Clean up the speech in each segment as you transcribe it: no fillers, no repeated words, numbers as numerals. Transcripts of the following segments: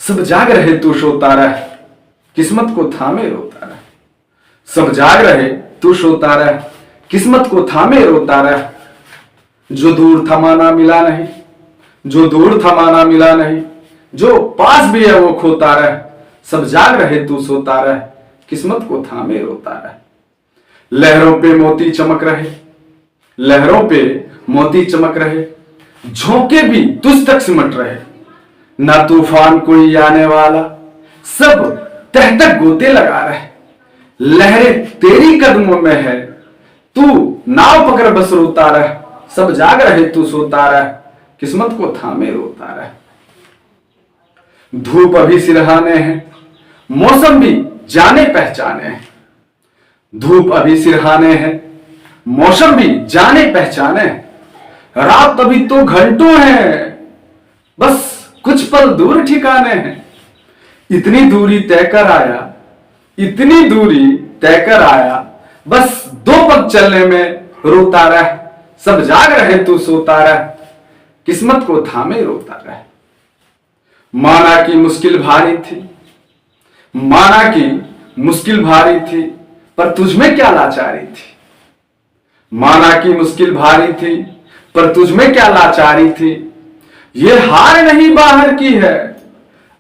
सब जाग रहे तू सोता रह, किस्मत को थामे रोता रह। सब जाग रहे तू सोता रह, किस्मत को थामे रोता रह। जो दूर थमाना मिला नहीं, जो दूर थमाना मिला नहीं, जो पास भी है वो खोता रह। सब जाग रहे तू सोता रह, किस्मत को थामे रोता रह। लहरों पे मोती चमक रहे, लहरों पे मोती चमक रहे, झोंके भी तुझ तक सिमट रहे। ना तूफान कोई आने वाला, सब तह तक गोते लगा रहे। लहरें तेरी कदमों में है, तू नाव पकड़ बस रोता रह। सब जाग रहे तू सोता रह, किस्मत को थामे रोता रह। धूप अभी सिरहाने हैं, मौसम भी जाने पहचाने हैं। धूप अभी सिरहाने हैं, मौसम भी जाने पहचाने हैं। रात अभी तो घंटों है, बस कुछ पल दूर ठिकाने हैं। इतनी दूरी तय कर आया, इतनी दूरी तय कर आया, बस 2 पग चलने में रोता रह। सब जाग रहे तू सोता रह, किस्मत को थामे रोता रह। माना कि मुश्किल भारी थी, माना कि मुश्किल भारी थी, पर तुझमें क्या लाचारी थी। माना कि मुश्किल भारी थी, पर तुझमें क्या लाचारी थी। ये हार नहीं बाहर की है,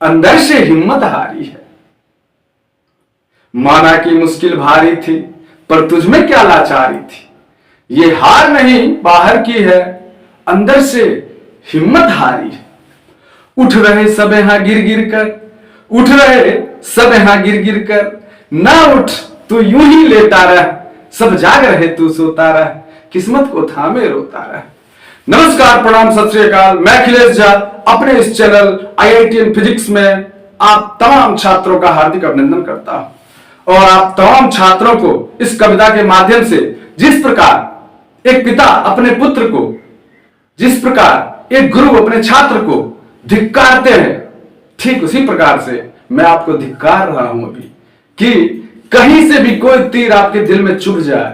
अंदर से हिम्मत हारी है। माना कि मुश्किल भारी थी, पर तुझमें क्या लाचारी थी। ये हार नहीं बाहर की है, अंदर से हिम्मत हारी है। उठ रहे सब यहां गिर गिर कर, उठ रहे सब यहां गिर गिर कर। ना उठ तू यूं ही लेता रह, सब जाग रहे तू सोता रह, किस्मत को थामे रोता रह। नमस्कार, प्रणाम, सत श्री अकाल। मैं अखिलेश झा अपने इस चैनल IITN फिजिक्स में आप तमाम छात्रों का हार्दिक अभिनंदन करता हूं। और आप तमाम छात्रों को इस कविता के माध्यम से जिस प्रकार एक पिता अपने पुत्र को, जिस प्रकार एक गुरु अपने छात्र को धिक्कारते हैं, ठीक उसी प्रकार से मैं आपको धिक्कार रहा हूं अभी कि कहीं से भी कोई तीर आपके दिल में चुभ जाए,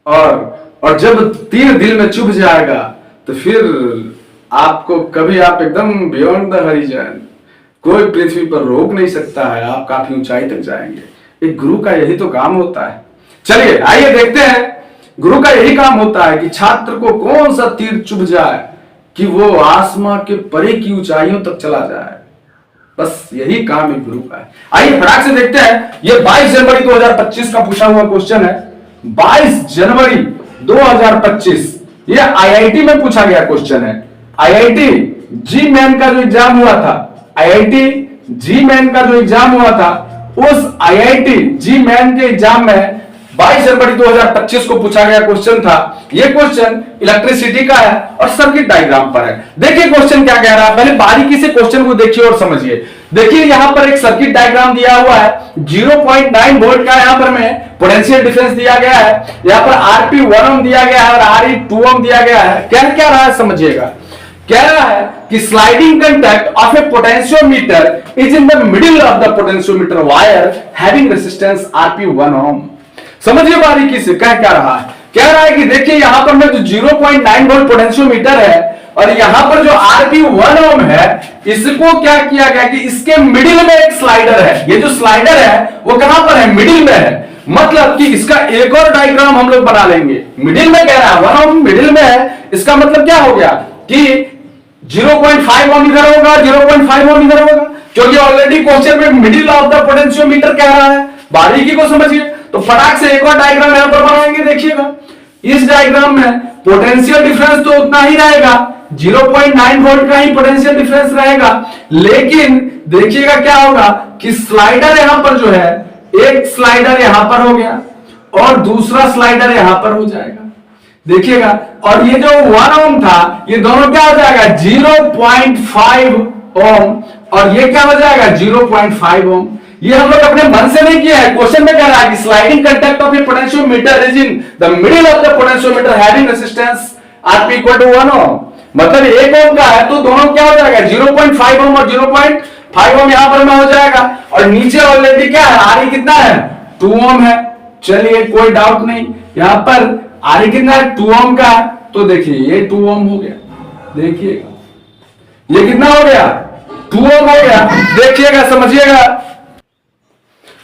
और जब तीर दिल में चुभ जाएगा तो फिर आपको कभी आप एकदम बियॉन्ड द हॉरिजॉन, कोई पृथ्वी पर रोक नहीं सकता है। आप काफी ऊंचाई तक जाएंगे। एक गुरु का यही तो काम होता है। चलिए आइए देखते हैं, गुरु का यही काम होता है कि छात्र को कौन सा तीर चुभ जाए कि वो आसमां के परे की ऊंचाइयों तक चला जाए। बस यही काम एक गुरु का है। आइए फटाक से देखते हैं। ये 22 जनवरी 2025 का पूछा हुआ क्वेश्चन है। 22 जनवरी 2025 ये IIT में पूछा गया क्वेश्चन है। IIT जी मैन का जो एग्जाम हुआ था, IIT जी मैन का जो एग्जाम हुआ था, उस IIT जी मैन के एग्जाम में 22 जनवरी 2025 को पूछा गया क्वेश्चन था। यह क्वेश्चन इलेक्ट्रिसिटी का है और सर्किट डायग्राम पर है। देखिए क्वेश्चन क्या कह रहा है, पहले बारीकी से क्वेश्चन को देखिए और समझिए। देखिए यहां पर एक सर्किट डायग्राम दिया हुआ है, 0.9 वोल्ट का यहां पर में पोटेंशियल डिफरेंस दिया गया है। यहां पर RP 1 ओम दिया गया है और RE 2 ओम दिया गया है। कह क्या रहा है समझिएगा, कह रहा है कि sliding conduct of a potentiometer is in the middle of the potentiometer wire having resistance RP 1 ओम। समझिए बारीकी से कह क्या रहा है, कह रहा है कि देखिए यहां पर में जो 0.9 वोल्ट पोटेंशियोमीटर है और यहां पर जो RP 1 ओम है, इसको क्या किया गया कि इसके मिडिल में एक स्लाइडर है। ये जो स्लाइडर है वो कहां पर है, मिडिल में है। मतलब कि इसका एक और डायग्राम हम लोग बना लेंगे। मिडिल में कह रहा है 1 ओम मिडिल में है, इसका मतलब क्या हो गया कि 0.5 ओम इधर होगा, 0.5 ओम इधर होगा, क्योंकि ऑलरेडी क्वेश्चन में मिडिल ऑफ द पोटेंशियोमीटर कह रहा है। बारीकी को समझिए। तो फटाक से एक और डायग्राम यहां पर बनाएंगे। देखिएगा इस डायग्राम में पोटेंशियल डिफरेंस तो उतना ही रहेगा, 0.9 वोल्ट का ही पोटेंशियल डिफरेंस रहेगा। लेकिन देखिएगा क्या होगा कि स्लाइडर यहां पर जो है, एक स्लाइडर यहां पर हो गया और दूसरा स्लाइडर यहां पर हो जाएगा। देखिएगा, और ये जो 1 ओम था, ये दोनों क्या हो जाएगा 0.5 ओम, और ये क्या हो जाएगा 0.5 ओम। ये हम लोग अपने मन से नहीं किया है, क्वेश्चन में कह रहा है कि sliding conduct of a potentiometer is in the middle of the potentiometer having resistance RP = 1 ओम। मतलब 1 ओम का है तो दोनों क्या हो जाएगा 0.5 ओम और 0.5 ओम यहां पर में हो जाएगा। और नीचे ऑलरेडी क्या है, RE कितना है 2 ओम है। चलिए कोई डाउट नहीं, यहां पर RE कितना है 2 ओम का है। तो देखिए ये 2 ओम हो गया, देखिएगा ये कितना हो गया 2 ओम हो गया। देखिएगा, समझिएगा,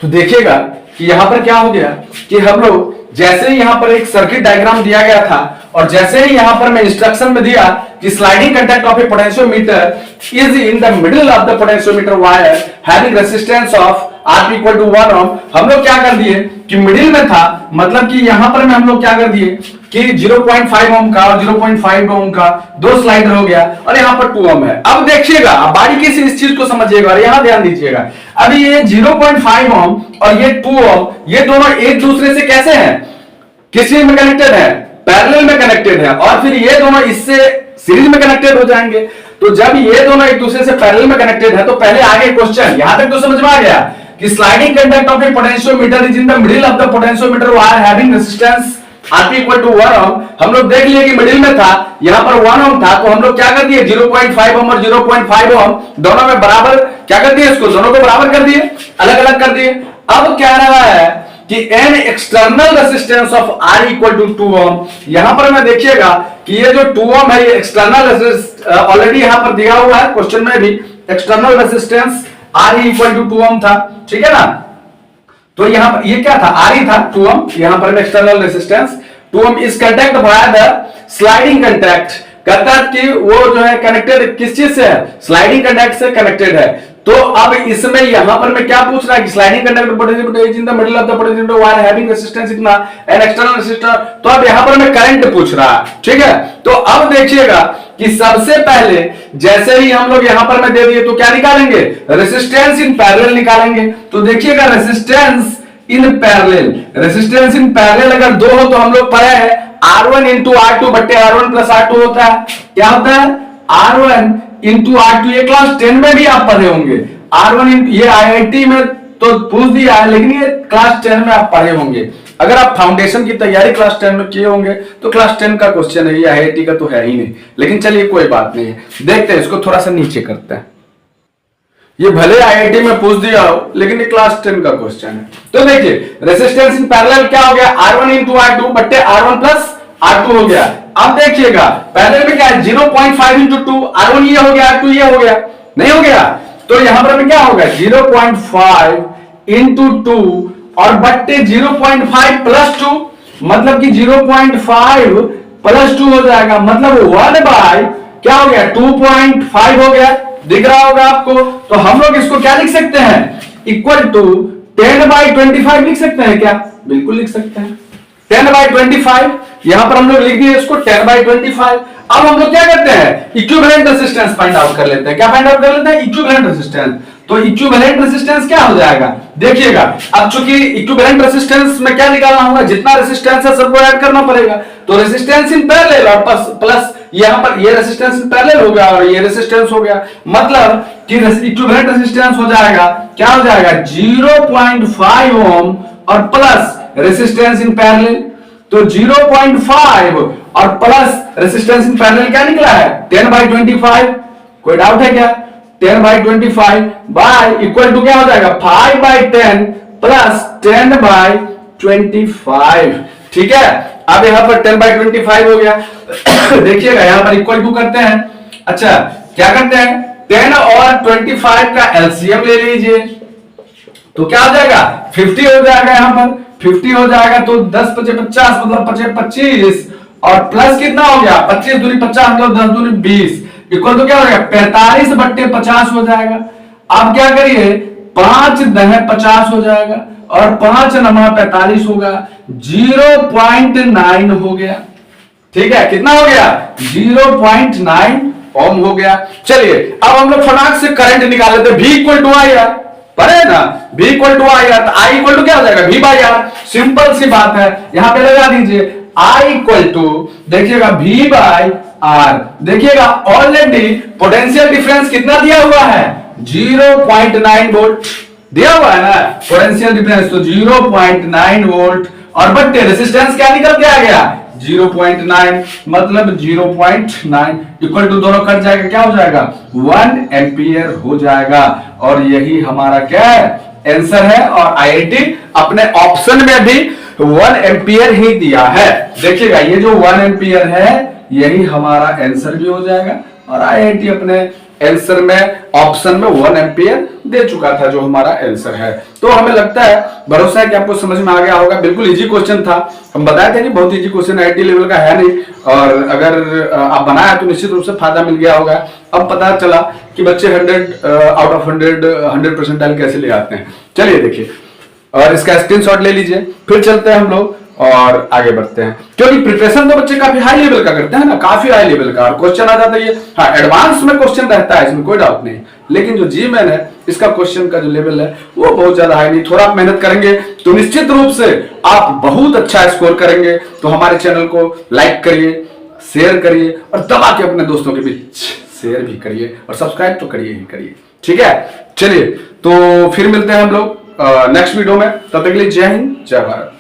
तो देखिएगा कि यहां पर क्या हो गया कि हम लोग जैसे ही यहां पर एक सर्किट डायग्राम दिया गया था और जैसे ही यहां पर मैं इंस्ट्रक्शन में दिया कि sliding conduct of a potentiometer is in the middle of the potentiometer wire having resistance of R equal to 1 ohm, हम लोग क्या कर दिए कि मिडिल में था, मतलब कि यहां पर में हम लोग क्या कर दिए कि 0.5 ओम का और 0.5 ओम का दो स्लाइडर हो गया और यहां पर 2 ओम है। अब देखिएगा, अब बारीकी से इस चीज को समझिएगा और यहां ध्यान दीजिएगा। अभी ये 0.5 ओम और ये 2 ओम, ये दोनों एक दूसरे से कैसे हैं, किस चीज में कनेक्टेड है, पैरेलल में कनेक्टेड है, और फिर ये दोनों इससे सीरीज में कनेक्टेड हो जाएंगे। तो जब ये दोनों एक दूसरे से पैरेलल में कनेक्टेड है तो पहले आगे क्वेश्चन, यहां तक तो समझ में आ गया कि sliding conduct of a potentiometer is in the middle of the potentiometer wire having resistance Rp equal to 1 ohm. हम लोग देख लिए कि मिडिल में था, यहां पर 1 ओम था, तो हम लोग क्या कर दिए 0.5 ओम और 0.5 ओम दोनों में बराबर क्या कर दिए, इसको दोनों को बराबर कर दिए, अलग अलग कर दिए। अब क्या रहा है कि an external resistance of R equal to 2 ohm, यहां पर मैं देखिएगा कि ये जो 2 ओम है ये एक्सटर्नल रेजिस्टेंस ऑलरेडी यहां पर दिया हुआ है क्वेश्चन में भी, external resistance R equal to 2 ohm था, ठीक है ना। तो यहां पर ये क्या था, R था 2 ओम, यहां पर external resistance 2 ohm is conduct via the sliding conduct, कहता है कि वो जो है कनेक्टेड किस चीज से है, स्लाइडिंग कंडक्ट से कनेक्टेड है। तो अब इसमें यहां पर मैं क्या पूछ रहा है कि sliding conductor potentiometer is in the middle of the potentiometer wire having resistance इतना एन एक्सटर्नल रेजिस्टर, तो अब यहां पर मैं करंट पूछ रहा है, ठीक है। तो अब देखिएगा कि सबसे पहले जैसे ही हम लोग यहां पर मैं दे दिए तो क्या निकालेंगे, रेजिस्टेंस इन पैरेलल निकालेंगे। तो देखिएगा resistance in parallel, resistance in parallel अगर दो हो तो हम लोग पढ़े हैं R1 इंटू R2 बट्टे R1 प्लस R2 होता है, क्या होता है R1 इंटू R2, ये क्लास 10 में भी आप पढ़े होंगे। R1 इंटू, ये IIT में तो पूछ दिया है लेकिन ये क्लास 10 में आप पढ़े होंगे। अगर आप फाउंडेशन की तैयारी क्लास 10 में किए होंगे तो क्लास 10 का क्वेश्चन है, ये IIT का तो है ही नहीं, लेकिन चलिए कोई बात नहीं है, देखते हैं इसको थोड़ा सा नीचे करते हैं। ये भले IIT में पूछ दिया हो लेकिन ये क्लास 10 का क्वेश्चन है। तो देखिए रेजिस्टेंस इन पैरेलल क्या हो गया, R1 इंटू R2 बट्टे R1 प्लस R2 हो गया। अब देखिएगा पैरेलल में क्या है 0.5 इंटू 2, R1 ये हो गया, R2 ये हो गया, नहीं हो गया, तो यहां पर क्या होगा 0.5 इंटू 2 और बट्टे 0.5 प्लस 2, मतलब कि 0.5 प्लस 2 हो जाएगा, मतलब 1 बाय क्या हो गया 2.5 हो गया, दिख रहा होगा आपको। तो हम लोग इसको क्या लिख सकते हैं, इक्वल टू 10/25 लिख सकते हैं क्या, बिल्कुल लिख सकते हैं 10/25, यहां पर हम लोग लिख दिए इसको 10/25। अब हम लोग क्या करते हैं, इक्विवेलेंट रेजिस्टेंस फाइंड आउट कर लेते हैं, क्या फाइंड आउट कर लेते हैं, इक्विवेलेंट रेजिस्टेंस। तो इक्विवेलेंट रेजिस्टेंस क्या हो जाएगा, देखिएगा अब चूंकि इक्विवेलेंट रेजिस्टेंस में क्या निकालना होगा, जितना रेजिस्टेंस है सबको ऐड करना पड़ेगा। तो रेजिस्टेंस इन पैरेलल और प्लस यहां पर ये रेजिस्टेंस इन पैरेलल हो गया और ये रेजिस्टेंस हो गया, मतलब कि इक्विवेलेंट रेजिस्टेंस हो जाएगा, क्या हो जाएगा 0.5 ओम और प्लस रेजिस्टेंस इन पैरेलल। तो 0.5 और प्लस रेजिस्टेंस इन पैरेलल क्या निकला है 10/25, कोई डाउट है क्या, 10/25 बाय इक्वल टू क्या हो जाएगा 5/10 प्लस 10/25, ठीक है। अब यहां पर 10/25 हो गया देखिएगा यहां पर इक्वल टू करते हैं, अच्छा क्या करते हैं 10 और 25 का एलसीएम ले लीजिए, तो क्या हो जाएगा 50 हो जाएगा, यहां पर 50 हो जाएगा, तो 10 × 50 मतलब 25 और प्लस कितना हो गया 25 दूनी 50 मतलब 10 दूनी 20 इक्वल तो क्या हो जाएगा 45/50 हो जाएगा। अब क्या करिए 5 × 10 50 हो जाएगा और 5 × 9 45 होगा, 0.9 हो गया, ठीक है, कितना हो गया 0.9 ओम हो गया। चलिए अब हम लोग फटाक से करंट निकाल लेते हैं, V equal to I R, पढ़े ना V equal to I R, I equal to क्या हो जाएगा V/R, सिंपल सी बात है, यहां पे लगा दीजिए I इक्वल टू देखिएगा V/R, देखिएगा ऑलरेडी पोटेंशियल डिफरेंस कितना दिया हुआ है 0.9 वोल्ट दिया हुआ है ना पोटेंशियल डिफरेंस, तो 0.9 वोल्ट और बट्टे रेजिस्टेंस क्या निकल के आ गया 0.9, मतलब 0.9 इक्वल टू दोनों कट जाएगा, क्या हो जाएगा 1 एम्पियर हो जाएगा। और यही हमारा क्या है आंसर है, और IIT अपने ऑप्शन में भी 1 एम्पियर ही दिया है। देखिएगा ये जो 1 एम्पियर है यही हमारा आंसर भी हो जाएगा, और IIT अपने आंसर में ऑप्शन में 1 एम्पियर दे चुका था, जो हमारा आंसर है। तो हमें लगता है, भरोसा है कि आपको समझ में आ गया होगा। बिल्कुल इजी क्वेश्चन था, हम बताए थे कि बहुत इजी क्वेश्चन आईटी लेवल का है नहीं, और अगर आप बनाया तो निश्चित रूप से फायदा मिल गया होगा। अब पता चला कि बच्चे 100 आउट ऑफ 100 परसेंटाइल कैसे ले आते हैं। चलिए देखिए, और इसका स्क्रीनशॉट ले लीजिए, फिर चलते हैं हम लोग और आगे बढ़ते हैं, क्योंकि प्रिपरेशन तो बच्चे काफी हाई लेवल का करते हैं ना, काफी हाई लेवल का, और क्वेश्चन आ जाता है। हाँ, एडवांस में क्वेश्चन रहता है, इसमें कोई डाउट नहीं, लेकिन जो जीमेन है इसका क्वेश्चन का जो लेवल है वो बहुत ज्यादा हाई नहीं। थोड़ा आप मेहनत करेंगे तो निश्चित रूप से आप बहुत अच्छा स्कोर करेंगे। तो हमारे चैनल को लाइक करिए, शेयर करिए, और दबा के अपने दोस्तों के बीच शेयर भी करिए, और सब्सक्राइब तो करिए ही करिए। ठीक है, चलिए तो फिर मिलते हैं हम लोग नेक्स्ट वीडियो में। तब तक के लिए जय हिंद, जय भारत।